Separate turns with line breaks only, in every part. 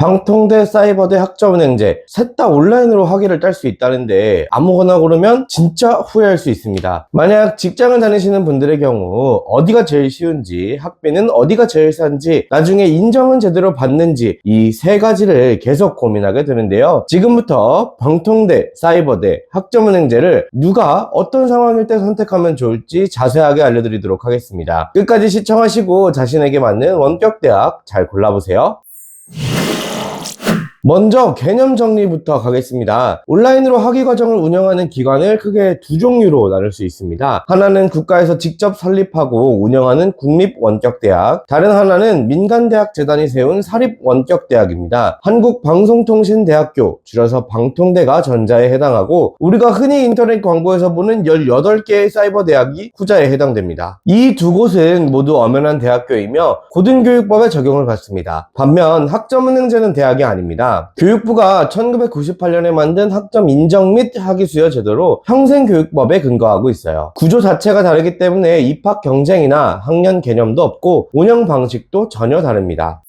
방통대, 사이버대, 학점은행제 셋 다 온라인으로 학위를 딸 수 있다는데 아무거나 고르면 진짜 후회할 수 있습니다. 만약 직장을 다니시는 분들의 경우 어디가 제일 쉬운지, 학비는 어디가 제일 싼지, 나중에 인정은 제대로 받는지 이 세 가지를 계속 고민하게 되는데요. 지금부터 방통대, 사이버대, 학점은행제를 누가 어떤 상황일 때 선택하면 좋을지 자세하게 알려드리도록 하겠습니다. 끝까지 시청하시고 자신에게 맞는 원격대학 잘 골라보세요. 먼저 개념 정리부터 가겠습니다. 온라인으로 학위 과정을 운영하는 기관을 크게 두 종류로 나눌 수 있습니다. 하나는 국가에서 직접 설립하고 운영하는 국립원격대학, 다른 하나는 민간대학재단이 세운 사립원격대학입니다. 한국방송통신대학교, 줄여서 방통대가 전자에 해당하고, 우리가 흔히 인터넷 광고에서 보는 18개의 사이버대학이 후자에 해당됩니다. 이 두 곳은 모두 엄연한 대학교이며 고등교육법에 적용을 받습니다. 반면 학점은행제는 대학이 아닙니다. 교육부가 1998년에 만든 학점 인정 및 학위 수여 제도로 평생교육법에 근거하고 있어요. 구조 자체가 다르기 때문에 입학 경쟁이나 학년 개념도 없고 운영 방식도 전혀 다릅니다.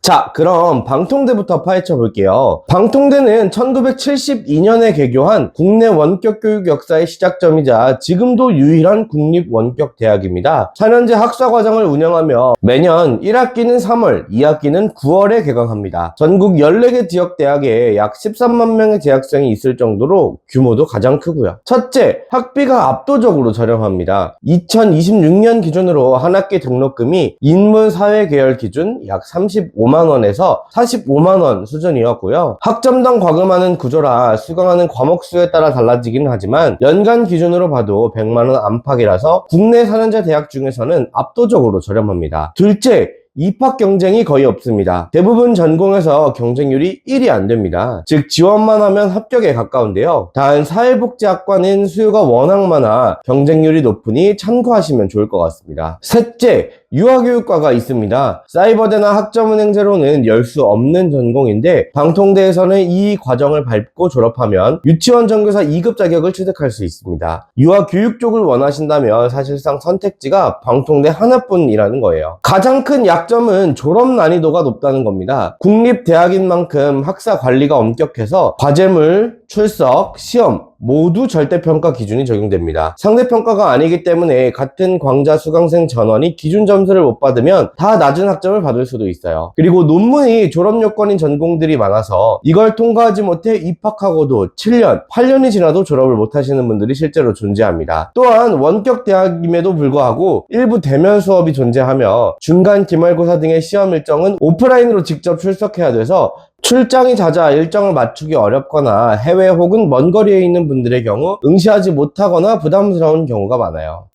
자, 그럼 방통대부터 파헤쳐 볼게요. 방통대는 1972년에 개교한 국내 원격교육 역사의 시작점이자 지금도 유일한 국립원격대학입니다. 4년제 학사과정을 운영하며 매년 1학기는 3월, 2학기는 9월에 개강합니다. 전국 14개 지역대학에 약 13만 명의 재학생이 있을 정도로 규모도 가장 크고요. 첫째, 학비가 압도적으로 저렴합니다. 2026년 기준으로 한 학기 등록금이 인문사회계열 기준 약 35만 원에서 45만 원 수준이었고요. 학점당 과금하는 구조라 수강하는 과목 수에 따라 달라지긴 하지만 연간 기준으로 봐도 100만 원 안팎이라서 국내 4년제 대학 중에서는 압도적으로 저렴합니다. 둘째, 입학 경쟁이 거의 없습니다. 대부분 전공에서 경쟁률이 1이 안 됩니다. 즉 지원만 하면 합격에 가까운데요. 단 사회복지학과는 수요가 워낙 많아 경쟁률이 높으니 참고하시면 좋을 것 같습니다. 셋째, 유아교육과가 있습니다. 사이버대나 학점은행제로는 열 수 없는 전공인데 방통대에서는 이 과정을 밟고 졸업하면 유치원 전교사 2급 자격을 취득할 수 있습니다. 유아교육 쪽을 원하신다면 사실상 선택지가 방통대 하나뿐이라는 거예요. 가장 큰 약점은 졸업 난이도가 높다는 겁니다. 국립대학인 만큼 학사 관리가 엄격해서 과제물, 출석, 시험 모두 절대평가 기준이 적용됩니다. 상대평가가 아니기 때문에 같은 광자 수강생 전원이 기준 점수를 못 받으면 다 낮은 학점을 받을 수도 있어요. 그리고 논문이 졸업 요건인 전공들이 많아서 이걸 통과하지 못해 입학하고도 7년, 8년이 지나도 졸업을 못 하시는 분들이 실제로 존재합니다. 또한 원격 대학임에도 불구하고 일부 대면 수업이 존재하며 중간 기말고사 등의 시험 일정은 오프라인으로 직접 출석해야 돼서 출장이 잦아 일정을 맞추기 어렵거나 해외 혹은 먼 거리에 있는 분들의 경우 응시하지 못하거나 부담스러운 경우가 많아요.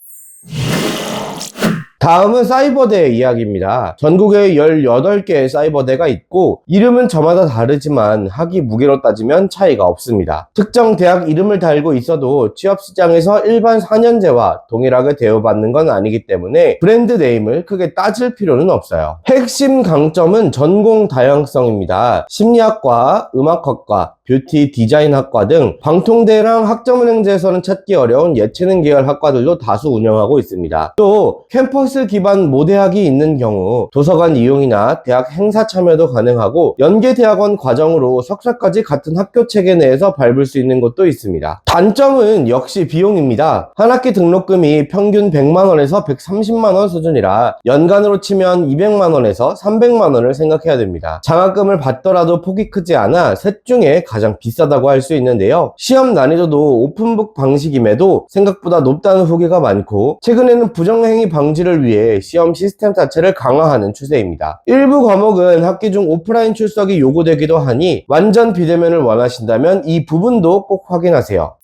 다음은 사이버대 이야기입니다. 전국에 18개의 사이버대가 있고 이름은 저마다 다르지만 학위 무게로 따지면 차이가 없습니다. 특정 대학 이름을 달고 있어도 취업시장에서 일반 4년제와 동일하게 대우받는 건 아니기 때문에 브랜드 네임을 크게 따질 필요는 없어요. 핵심 강점은 전공 다양성입니다. 심리학과, 음악학과, 뷰티 디자인학과 등 방통대랑 학점은행제에서는 찾기 어려운 예체능 계열 학과들도 다수 운영하고 있습니다. 또 캠퍼스 기반 모대학이 있는 경우 도서관 이용이나 대학 행사 참여도 가능하고 연계대학원 과정으로 석사까지 같은 학교 체계 내에서 밟을 수 있는 곳도 있습니다. 단점은 역시 비용입니다. 한 학기 등록금이 평균 100만원에서 130만원 수준이라 연간으로 치면 200만원에서 300만원을 생각해야 됩니다. 장학금을 받더라도 폭이 크지 않아 셋 중에 가장 비싸다고 할 수 있는데요. 시험 난이도도 오픈북 방식임에도 생각보다 높다는 후기가 많고 최근에는 부정행위 방지를 위해 시험 시스템 자체를 강화하는 추세입니다. 일부 과목은 학기 중 오프라인 출석이 요구되기도 하니 완전 비대면을 원하신다면 이 부분도 꼭 확인하세요.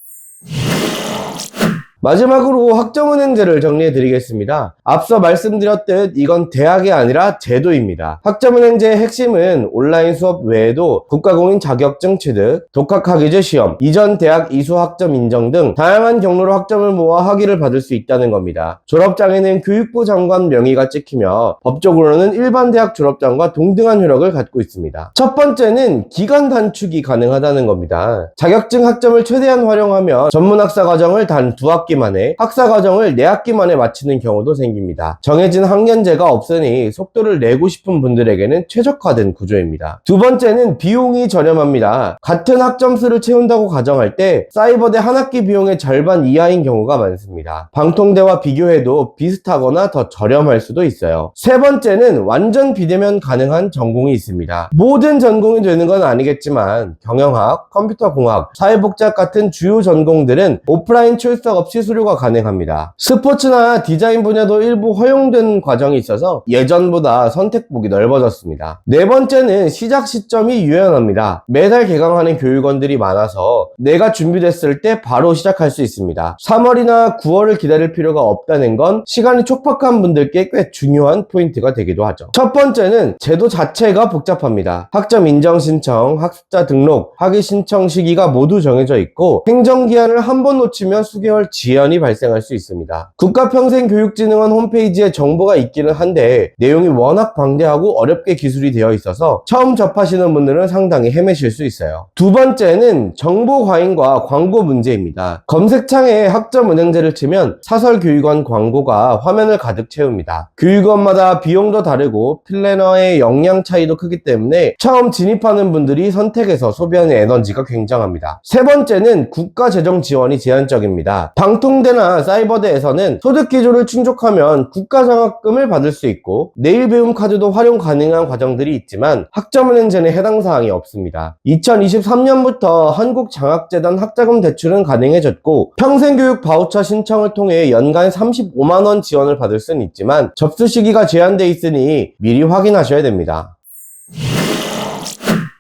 마지막으로 학점은행제를 정리해 드리겠습니다. 앞서 말씀드렸듯 이건 대학이 아니라 제도입니다. 학점은행제의 핵심은 온라인 수업 외에도 국가공인 자격증 취득, 독학학위제 시험, 이전 대학 이수 학점 인정 등 다양한 경로로 학점을 모아 학위를 받을 수 있다는 겁니다. 졸업장에는 교육부 장관 명의가 찍히며 법적으로는 일반 대학 졸업장과 동등한 효력을 갖고 있습니다. 첫 번째는 기간 단축이 가능하다는 겁니다. 자격증 학점을 최대한 활용하며 전문학사 과정을 단 2학기 5학기 만에, 학사과정을 4학기 만에 마치는 경우도 생깁니다. 정해진 학년제가 없으니 속도를 내고 싶은 분들에게는 최적화된 구조입니다. 두 번째는 비용이 저렴합니다. 같은 학점수를 채운다고 가정할 때 사이버대 한 학기 비용의 절반 이하인 경우가 많습니다. 방통대와 비교해도 비슷하거나 더 저렴할 수도 있어요. 세 번째는 완전 비대면 가능한 전공이 있습니다. 모든 전공이 되는 건 아니겠지만 경영학, 컴퓨터공학, 사회복지학 같은 주요 전공들은 오프라인 출석 없이 수료가 가능합니다. 스포츠나 디자인 분야도 일부 허용된 과정이 있어서 예전보다 선택폭이 넓어졌습니다. 네 번째는 시작 시점이 유연합니다. 매달 개강하는 교육원들이 많아서 내가 준비됐을 때 바로 시작할 수 있습니다. 3월이나 9월을 기다릴 필요가 없다는 건 시간이 촉박한 분들께 꽤 중요한 포인트가 되기도 하죠. 첫 번째는 제도 자체가 복잡합니다. 학점 인정 신청, 학습자 등록, 학위 신청 시기가 모두 정해져 있고 행정기한을 한 번 놓치면 수개월 지연이 발생할 수 있습니다. 국가평생교육진흥원 홈페이지에 정보가 있기는 한데 내용이 워낙 방대하고 어렵게 기술이 되어 있어서 처음 접하시는 분들은 상당히 헤매실 수 있어요. 두 번째는 정보 과잉과 광고 문제입니다. 검색창에 학점은행제를 치면 사설교육원 광고가 화면을 가득 채웁니다. 교육원마다 비용도 다르고 플래너의 역량 차이도 크기 때문에 처음 진입하는 분들이 선택해서 소비하는 에너지가 굉장합니다. 세 번째는 국가 재정 지원이 제한적입니다. 방통대나 사이버대에서는 소득기조를 충족하면 국가장학금을 받을 수 있고 내일배움 카드도 활용 가능한 과정들이 있지만 학점은행제는 해당 사항이 없습니다. 2023년부터 한국장학재단 학자금 대출은 가능해졌고 평생교육 바우처 신청을 통해 연간 35만원 지원을 받을 수는 있지만 접수 시기가 제한돼 있으니 미리 확인하셔야 됩니다.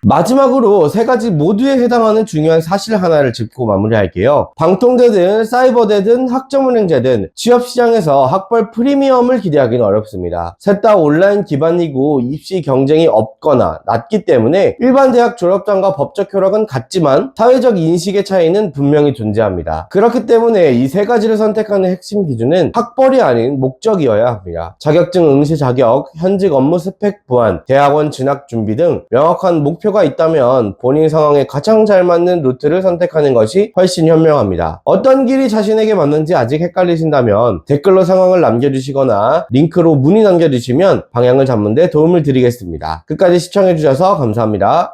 마지막으로 세 가지 모두에 해당하는 중요한 사실 하나를 짚고 마무리할게요. 방통대든 사이버대든 학점은행제든 취업시장에서 학벌 프리미엄을 기대하기는 어렵습니다. 셋 다 온라인 기반이고 입시 경쟁이 없거나 낮기 때문에 일반 대학 졸업장과 법적 효력은 같지만 사회적 인식의 차이는 분명히 존재합니다. 그렇기 때문에 이 세 가지를 선택하는 핵심 기준은 학벌이 아닌 목적이어야 합니다. 자격증 응시 자격, 현직 업무 스펙 보완, 대학원 진학 준비 등 명확한 목표가 있다면 본인 상황에 가장 잘 맞는 루트를 선택하는 것이 훨씬 현명합니다. 어떤 길이 자신에게 맞는지 아직 헷갈리신다면 댓글로 상황을 남겨주시거나 링크로 문의 남겨주시면 방향을 잡는 데 도움을 드리겠습니다. 끝까지 시청해주셔서 감사합니다.